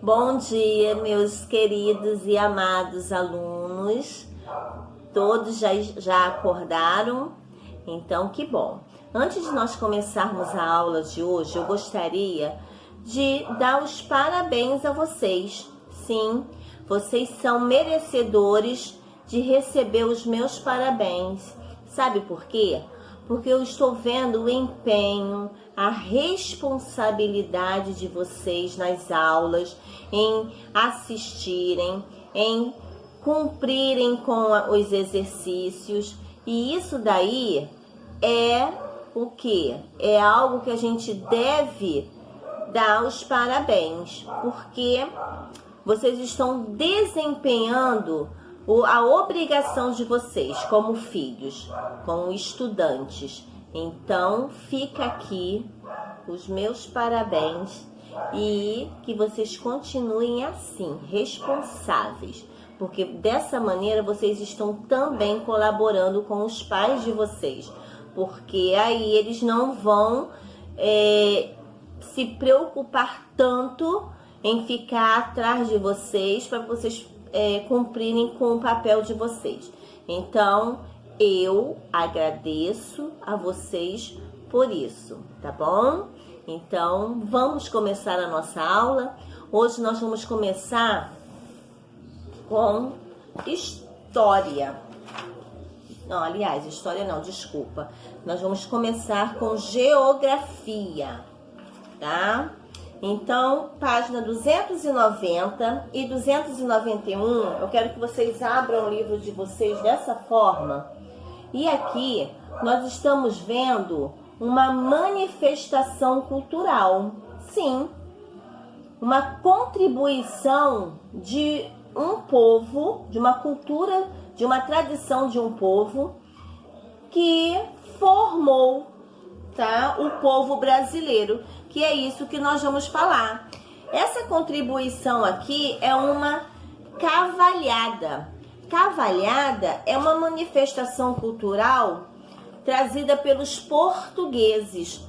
Bom dia, meus queridos e amados alunos. Todos já acordaram? Então, que bom. Antes de nós começarmos a aula de hoje, eu gostaria de dar os parabéns a vocês. Sim, vocês são merecedores de receber os meus parabéns. Sabe por quê? Porque eu estou vendo o empenho, a responsabilidade de vocês nas aulas, em assistirem, em cumprirem com os exercícios. E isso daí é o quê? É algo que a gente deve dar os parabéns, porque vocês estão desempenhando a obrigação de vocês como filhos, como estudantes. Então, fica aqui os meus parabéns e que vocês continuem assim, responsáveis, porque dessa maneira vocês estão também colaborando com os pais de vocês, porque aí eles não vão se preocupar tanto em ficar atrás de vocês para vocês cumprirem com o papel de vocês. Então, eu agradeço a vocês por isso, tá bom? Então, vamos começar a nossa aula. Hoje nós vamos começar com história. Não, aliás, história não, desculpa. Nós vamos começar com geografia, tá? Então, página 290 e 291, eu quero que vocês abram o livro de vocês dessa forma. E aqui nós estamos vendo uma manifestação cultural. Sim, uma contribuição de um povo, de uma cultura, de uma tradição de um povo que formou, tá, o povo brasileiro, que é isso que nós vamos falar. Essa contribuição aqui é uma cavalhada. Cavalhada é uma manifestação cultural trazida pelos portugueses.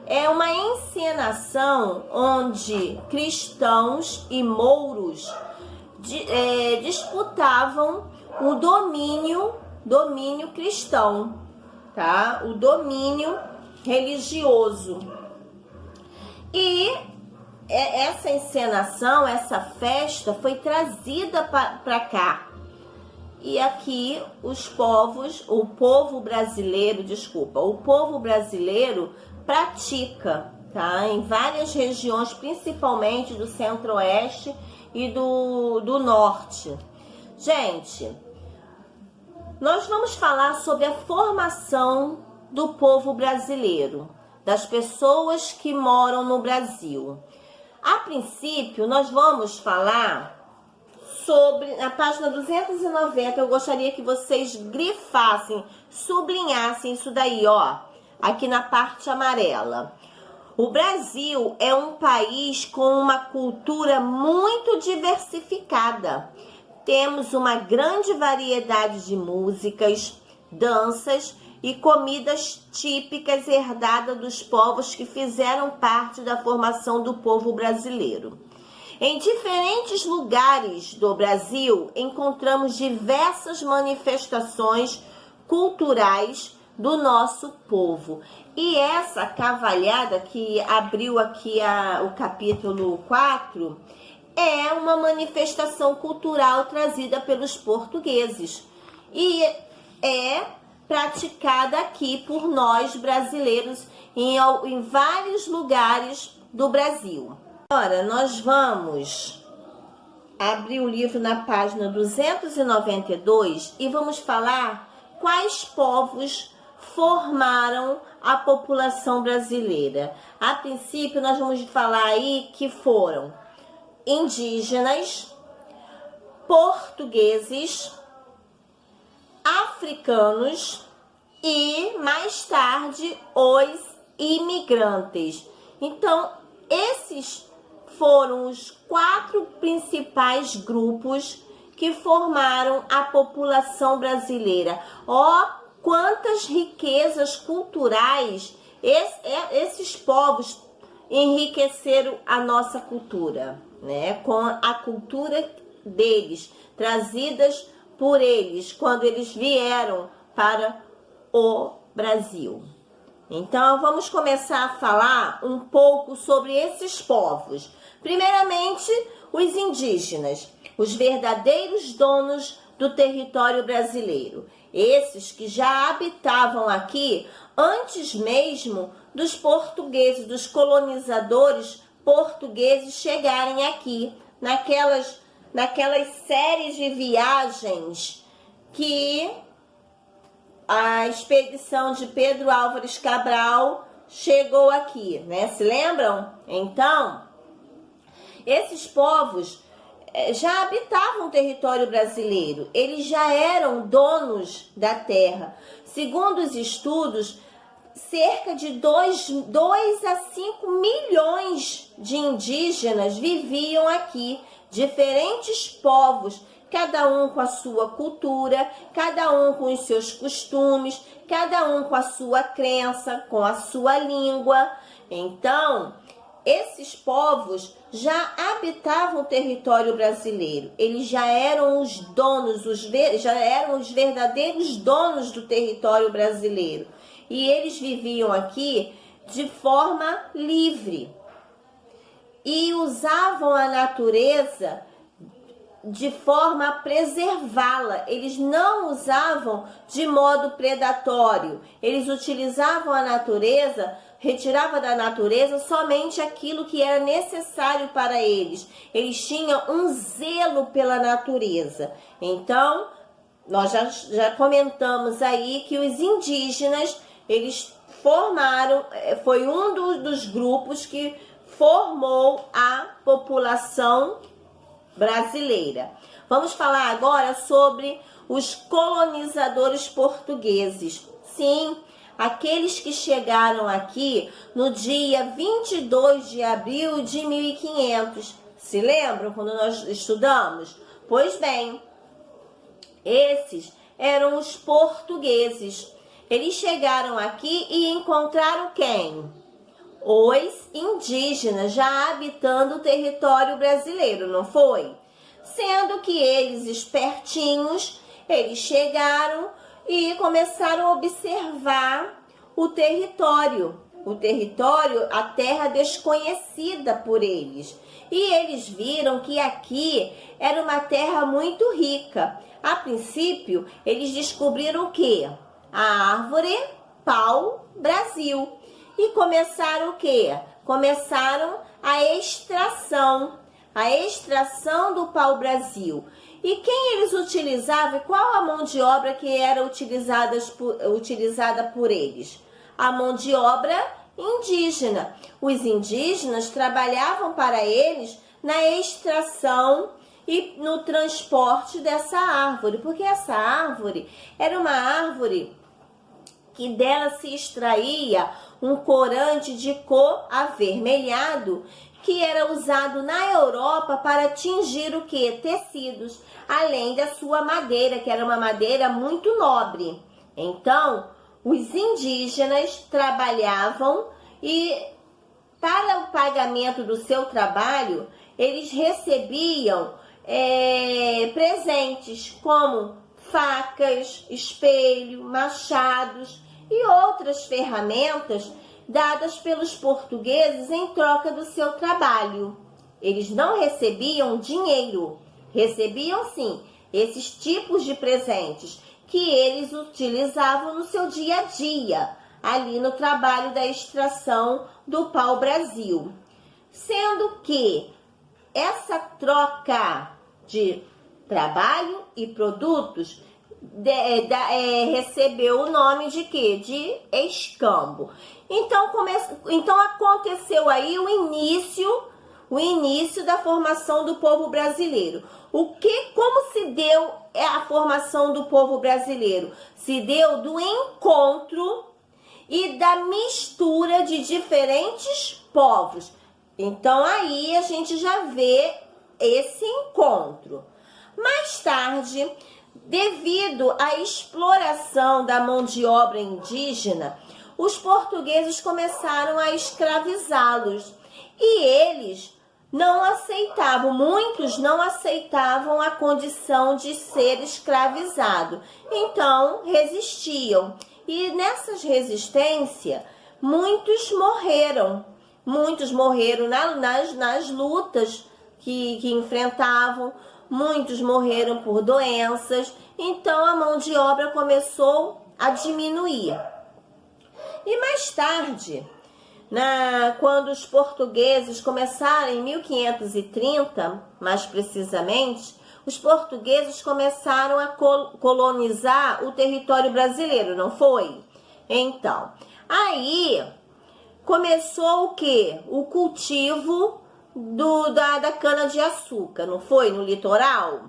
É uma encenação onde cristãos e mouros disputavam o domínio cristão, tá? O domínio religioso. E essa encenação, essa festa foi trazida para cá. E aqui o povo brasileiro pratica, tá? Em várias regiões, principalmente do centro-oeste e do norte. Gente, nós vamos falar sobre a formação do povo brasileiro, das pessoas que moram no Brasil. A princípio, nós vamos falar sobre, na página 290, eu gostaria que vocês grifassem, sublinhassem isso daí, ó, aqui na parte amarela. O Brasil é um país com uma cultura muito diversificada. Temos uma grande variedade de músicas, danças e comidas típicas herdadas dos povos que fizeram parte da formação do povo brasileiro. Em diferentes lugares do Brasil, encontramos diversas manifestações culturais do nosso povo. E essa cavalhada que abriu aqui o capítulo 4 é uma manifestação cultural trazida pelos portugueses e é praticada aqui por nós brasileiros em vários lugares do Brasil. Agora nós vamos abrir o livro na página 292 e vamos falar quais povos formaram a população brasileira. A princípio nós vamos falar aí que foram indígenas, portugueses, africanos e mais tarde os imigrantes. Então, esses foram os 4 principais grupos que formaram a população brasileira. Ó, quantas riquezas culturais esses povos enriqueceram a nossa cultura. né, com a cultura deles, trazidas por eles quando eles vieram para o Brasil. Então, vamos começar a falar um pouco sobre esses povos. Primeiramente, os indígenas, os verdadeiros donos do território brasileiro. Esses que já habitavam aqui antes mesmo dos portugueses, dos colonizadores portugueses chegarem aqui, naquelas séries de viagens que a expedição de Pedro Álvares Cabral chegou aqui, né? Se lembram? Então, esses povos já habitavam o território brasileiro, eles já eram donos da terra. Segundo os estudos, cerca de 2 a 5 milhões de indígenas viviam aqui, diferentes povos, cada um com a sua cultura, cada um com os seus costumes, cada um com a sua crença, com a sua língua. Então, esses povos já habitavam o território brasileiro. Eles já eram os donos, já eram os verdadeiros donos do território brasileiro. E eles viviam aqui de forma livre. E usavam a natureza de forma a preservá-la. Eles não usavam de modo predatório. Eles utilizavam a natureza, retiravam da natureza somente aquilo que era necessário para eles. Eles tinham um zelo pela natureza. Então, nós já comentamos aí que os indígenas, eles formaram, foi um dos grupos que formou a população brasileira. Vamos falar agora sobre os colonizadores portugueses. Sim, aqueles que chegaram aqui no dia 22 de abril de 1500. Se lembram quando nós estudamos? Pois bem, esses eram os portugueses. Eles chegaram aqui e encontraram quem? Os indígenas já habitando o território brasileiro, não foi? Sendo que eles, espertinhos, eles chegaram e começaram a observar o território, a terra desconhecida por eles. E eles viram que aqui era uma terra muito rica. A princípio, eles descobriram o quê? A árvore pau-brasil. E começaram o quê? Começaram a extração do pau-brasil. E quem eles utilizavam e qual a mão de obra que era utilizada por eles? A mão de obra indígena. Os indígenas trabalhavam para eles na extração e no transporte dessa árvore, porque essa árvore era uma árvore que dela se extraía um corante de cor avermelhado que era usado na Europa para tingir o que? Tecidos, além da sua madeira, que era uma madeira muito nobre. Então, os indígenas trabalhavam e para o pagamento do seu trabalho, eles recebiam presentes como facas, espelho, machados e outras ferramentas dadas pelos portugueses em troca do seu trabalho. Eles não recebiam dinheiro, recebiam sim esses tipos de presentes que eles utilizavam no seu dia a dia, ali no trabalho da extração do pau-brasil. Sendo que essa troca de trabalho e produtos recebeu o nome de quê? De escambo. Então aconteceu aí o início da formação do povo brasileiro. Como se deu a formação do povo brasileiro? Se deu do encontro e da mistura de diferentes povos. Então aí a gente já vê esse encontro. Mais tarde, devido à exploração da mão de obra indígena, os portugueses começaram a escravizá-los e eles não aceitavam, muitos não aceitavam a condição de ser escravizado. Então, resistiam. E nessas resistências, muitos morreram. Muitos morreram nas lutas que enfrentavam. Muitos morreram por doenças. Então, a mão de obra começou a diminuir. E mais tarde, quando os portugueses começaram em 1530, mais precisamente, os portugueses começaram a colonizar o território brasileiro, não foi? Então, aí começou o quê? O cultivo da cana-de-açúcar, não foi? No litoral.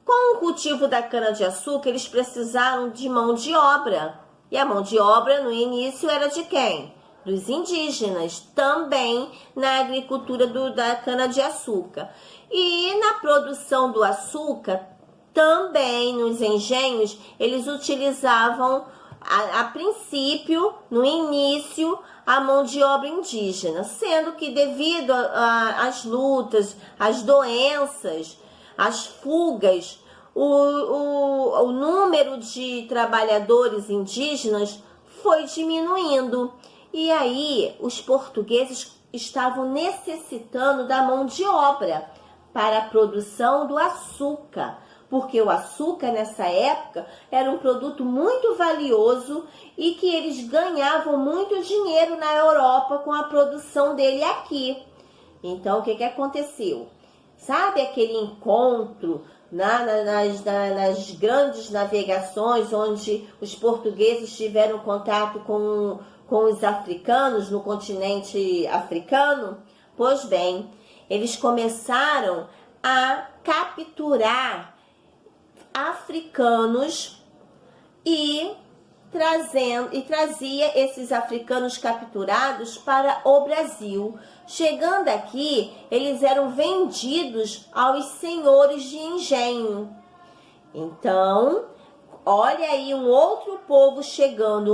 Com o cultivo da cana-de-açúcar, eles precisaram de mão de obra. E a mão de obra, no início, era de quem? Dos indígenas, também na agricultura da cana-de-açúcar. E na produção do açúcar, também nos engenhos, eles utilizavam, a princípio, no início, a mão de obra indígena. Sendo que devido às lutas, às doenças, às fugas, o número de trabalhadores indígenas foi diminuindo. E aí os portugueses estavam necessitando da mão de obra para a produção do açúcar, porque o açúcar nessa época era um produto muito valioso e que eles ganhavam muito dinheiro na Europa com a produção dele aqui. Então o que aconteceu? Sabe aquele encontro nas grandes navegações onde os portugueses tiveram contato com os africanos no continente africano? Pois bem, eles começaram a capturar africanos e trazia esses africanos capturados para o Brasil. Chegando aqui, eles eram vendidos aos senhores de engenho. Então, olha aí um outro povo chegando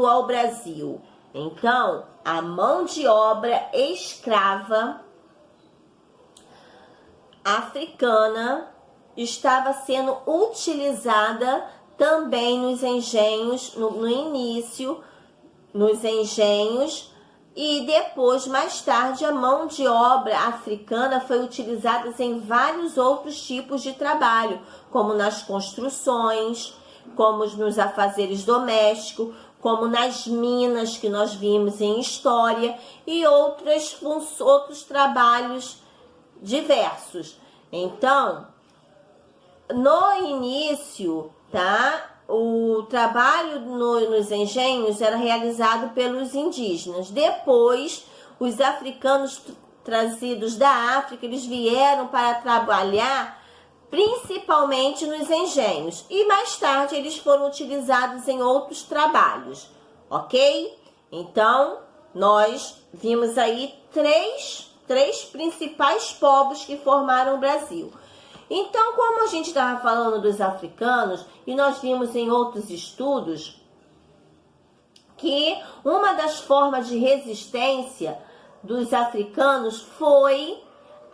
ao Brasil. Então, a mão de obra escrava africana estava sendo utilizada também nos engenhos, no início, nos engenhos, e depois, mais tarde, a mão de obra africana foi utilizada em vários outros tipos de trabalho, como nas construções, como nos afazeres domésticos, como nas minas que nós vimos em história e outros trabalhos diversos. Então, no início, o trabalho nos engenhos era realizado pelos indígenas. Depois, os africanos trazidos da África, eles vieram para trabalhar principalmente nos engenhos. E mais tarde, eles foram utilizados em outros trabalhos, ok? Então, nós vimos aí três principais povos que formaram o Brasil. Então, como a gente estava falando dos africanos, e nós vimos em outros estudos que uma das formas de resistência dos africanos foi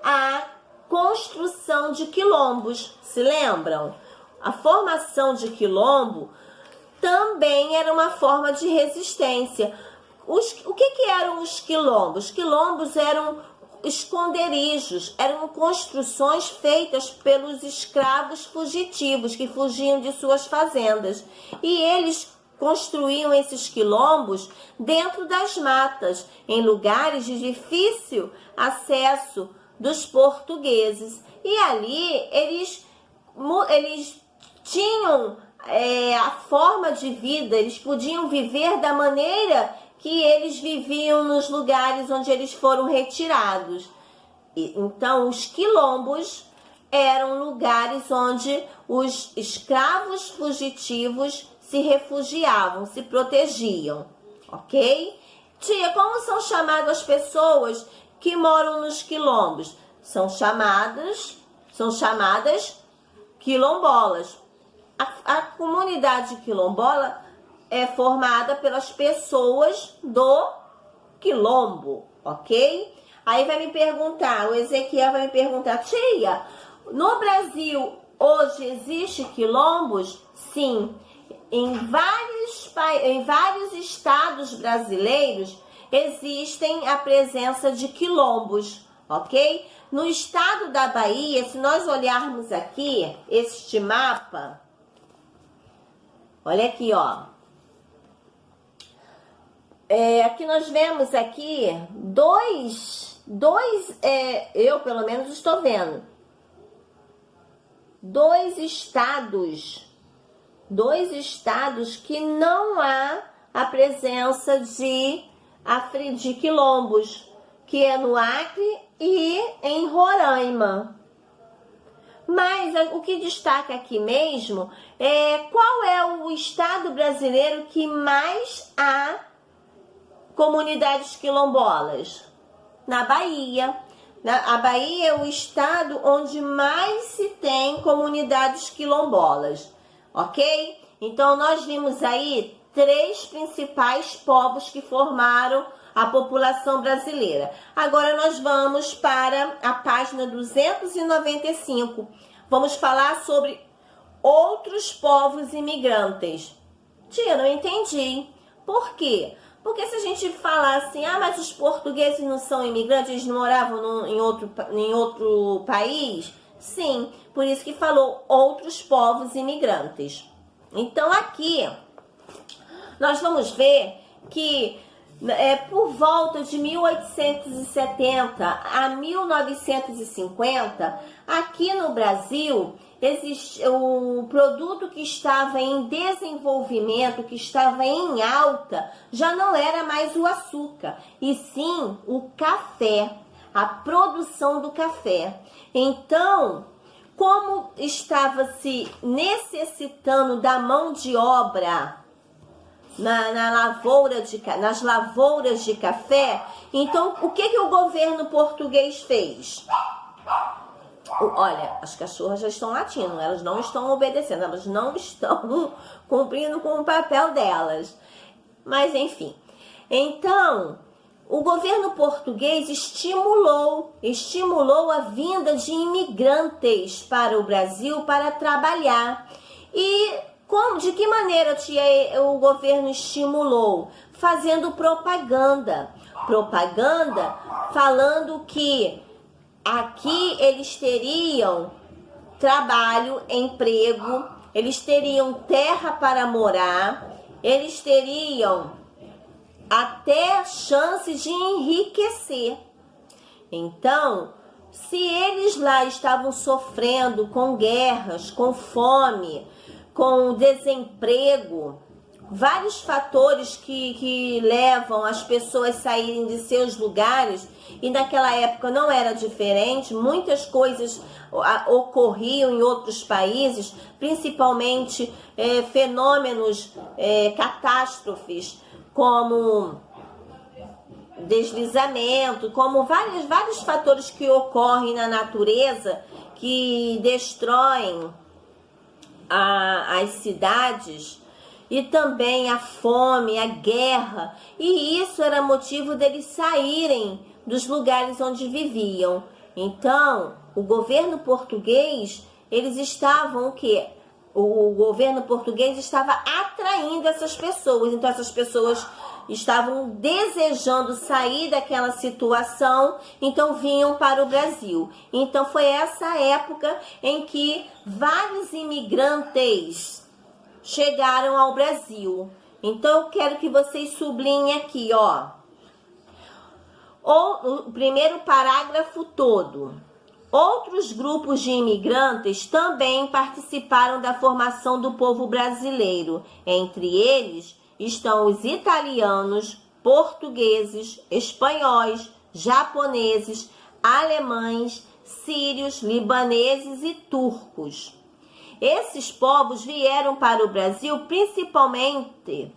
a construção de quilombos. Se lembram? A formação de quilombo também era uma forma de resistência. O que eram os quilombos? Os quilombos eram esconderijos, eram construções feitas pelos escravos fugitivos que fugiam de suas fazendas. E eles construíam esses quilombos dentro das matas, em lugares de difícil acesso dos portugueses. E ali eles tinham a forma de vida, eles podiam viver da maneira que eles viviam nos lugares onde eles foram retirados. Então, os quilombos eram lugares onde os escravos fugitivos se refugiavam, se protegiam, ok? Tia, como são chamadas as pessoas que moram nos quilombos? São chamadas quilombolas. A comunidade quilombola é formada pelas pessoas do quilombo, ok? Aí vai me perguntar, o Ezequiel vai me perguntar, tia, no Brasil hoje existe quilombos? Sim, em vários estados brasileiros existem a presença de quilombos, ok? No estado da Bahia, se nós olharmos aqui este mapa, olha aqui, ó. Aqui nós vemos aqui eu pelo menos estou vendo, dois estados que não há a presença de quilombos, que é no Acre e em Roraima. Mas o que destaca aqui mesmo é qual é o estado brasileiro que mais há comunidades quilombolas? Na Bahia. A Bahia é o estado onde mais se tem comunidades quilombolas, ok? Então nós vimos aí 3 principais povos que formaram a população brasileira. Agora nós vamos para a página 295. Vamos falar sobre outros povos imigrantes. Tia, não entendi. Por quê? Porque se a gente falar assim, mas os portugueses não são imigrantes, eles não moravam em outro país? Sim, por isso que falou outros povos imigrantes. Então aqui nós vamos ver que por volta de 1870 a 1950, aqui no Brasil, o produto que estava em desenvolvimento, que estava em alta, já não era mais o açúcar, e sim o café, a produção do café. Então, como estava se necessitando da mão de obra nas lavouras de café, então o que o governo português fez? Olha, as cachorras já estão latindo, elas não estão obedecendo, elas não estão cumprindo com o papel delas. Mas enfim, então o governo português estimulou a vinda de imigrantes para o Brasil para trabalhar. E de que maneira o governo estimulou? Fazendo propaganda falando que aqui eles teriam trabalho, emprego, eles teriam terra para morar, eles teriam até chance de enriquecer. Então, se eles lá estavam sofrendo com guerras, com fome, com desemprego, vários fatores que levam as pessoas a saírem de seus lugares, e naquela época não era diferente, muitas coisas ocorriam em outros países, principalmente fenômenos, catástrofes, como deslizamento, como vários fatores que ocorrem na natureza, que destroem as cidades, e também a fome, a guerra, e isso era motivo deles saírem dos lugares onde viviam. Então, o governo português, o governo português estava atraindo essas pessoas, então essas pessoas estavam desejando sair daquela situação, então vinham para o Brasil. Então foi essa época em que vários imigrantes chegaram ao Brasil. Então eu quero que vocês sublinhem aqui, ó, o primeiro parágrafo todo. Outros grupos de imigrantes também participaram da formação do povo brasileiro. Entre eles estão os italianos, portugueses, espanhóis, japoneses, alemães, sírios, libaneses e turcos. Esses povos vieram para o Brasil principalmente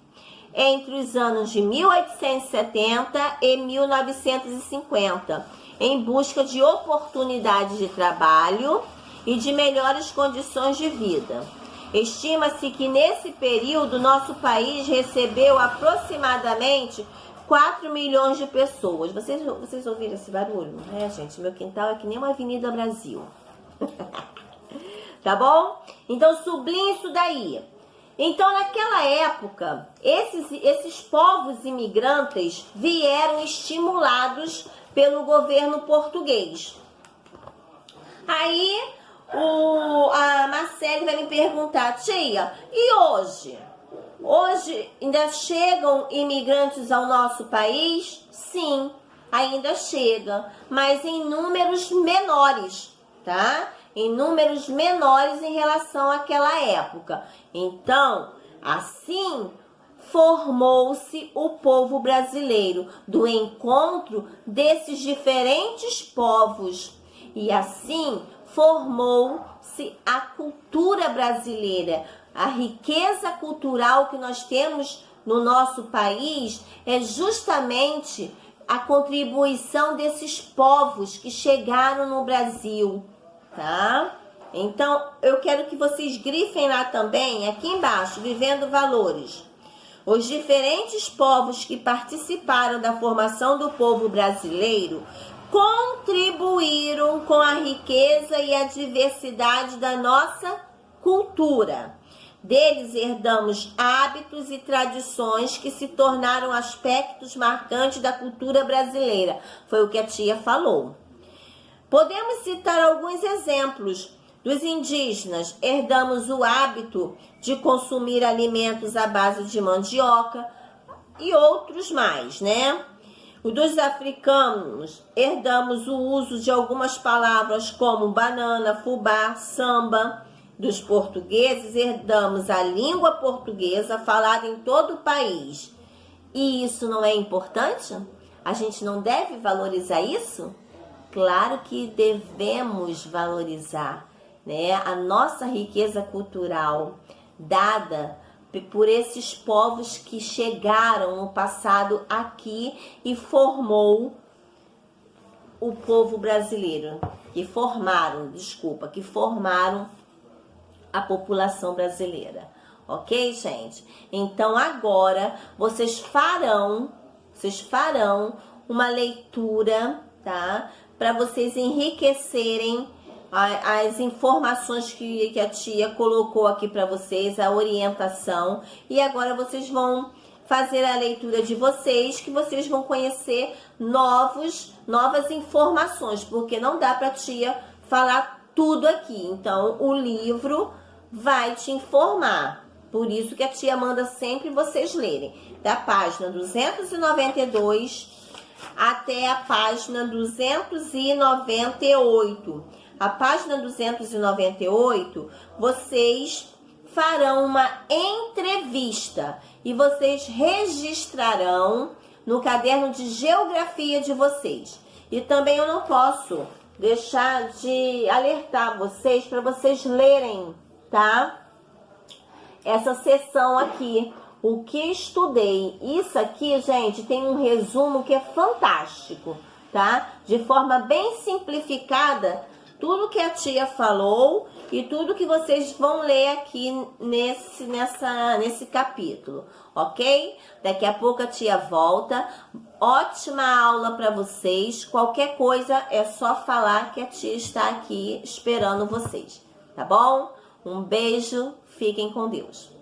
entre os anos de 1870 e 1950, em busca de oportunidades de trabalho e de melhores condições de vida. Estima-se que nesse período nosso país recebeu aproximadamente 4 milhões de pessoas. Vocês ouviram esse barulho? É, gente, meu quintal é que nem uma Avenida Brasil. Tá bom? Então, sublinhe isso daí. Então, naquela época, esses povos imigrantes vieram estimulados pelo governo português. Aí, a Marcele vai me perguntar, tia, e hoje? Hoje ainda chegam imigrantes ao nosso país? Sim, ainda chega, mas em números menores, tá? Em números menores em relação àquela época. Então, assim formou-se o povo brasileiro, do encontro desses diferentes povos. E assim formou-se a cultura brasileira. A riqueza cultural que nós temos no nosso país é justamente a contribuição desses povos que chegaram no Brasil, tá? Então, eu quero que vocês grifem lá também, aqui embaixo, Vivendo Valores. Os diferentes povos que participaram da formação do povo brasileiro contribuíram com a riqueza e a diversidade da nossa cultura. Deles herdamos hábitos e tradições que se tornaram aspectos marcantes da cultura brasileira. Foi o que a tia falou. Podemos citar alguns exemplos. Dos indígenas, herdamos o hábito de consumir alimentos à base de mandioca e outros mais, né? Dos africanos, herdamos o uso de algumas palavras como banana, fubá, samba. Dos portugueses, herdamos a língua portuguesa falada em todo o país. E isso não é importante? A gente não deve valorizar isso? Claro que devemos valorizar, né? A nossa riqueza cultural dada por esses povos que chegaram no passado aqui e formou o povo brasileiro, que formaram a população brasileira, ok, gente? Então agora vocês farão uma leitura, tá? Para vocês enriquecerem as informações que a tia colocou aqui para vocês, a orientação. E agora vocês vão fazer a leitura de vocês, que vocês vão conhecer novas informações, porque não dá para a tia falar tudo aqui. Então o livro vai te informar. Por isso que a tia manda sempre vocês lerem. Da página 292 até a página 298. A página 298, vocês farão uma entrevista e vocês registrarão no caderno de geografia de vocês. E também eu não posso deixar de alertar vocês para vocês lerem, tá? Essa seção aqui, o que estudei. Isso aqui, gente, tem um resumo que é fantástico, tá? De forma bem simplificada, tudo que a tia falou e tudo que vocês vão ler aqui nesse capítulo, ok? Daqui a pouco a tia volta. Ótima aula para vocês. Qualquer coisa é só falar que a tia está aqui esperando vocês, tá bom? Um beijo, fiquem com Deus.